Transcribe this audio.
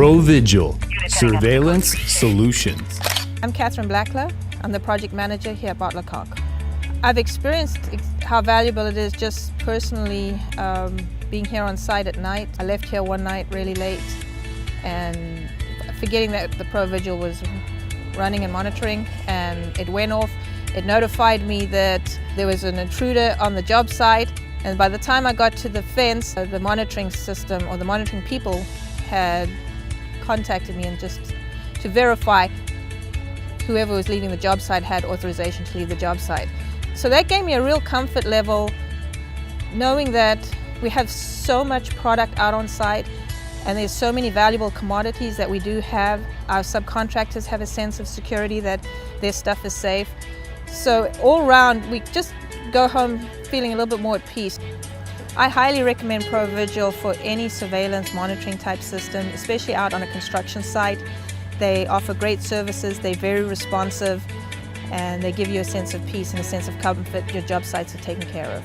ProVigil, Surveillance Solutions. I'm Catherine Blackler. I'm the project manager here at Bottler Cock. I've experienced how valuable it is just personally being here on site at night. I left here one night really late and forgetting that the ProVigil was running and monitoring, and it went off. It notified me that there was an intruder on the job site, and by the time I got to the fence, the monitoring system or the monitoring people had contacted me and just to verify whoever was leaving the job site had authorization to leave the job site. So that gave me a real comfort level, knowing that we have so much product out on site and there's so many valuable commodities that we do have. Our subcontractors have a sense of security that their stuff is safe. So all round, we just go home feeling a little bit more at peace. I highly recommend ProVigil for any surveillance monitoring type system, especially out on a construction site. They offer great services, they're very responsive, and they give you a sense of peace and a sense of comfort. Your job sites are taken care of.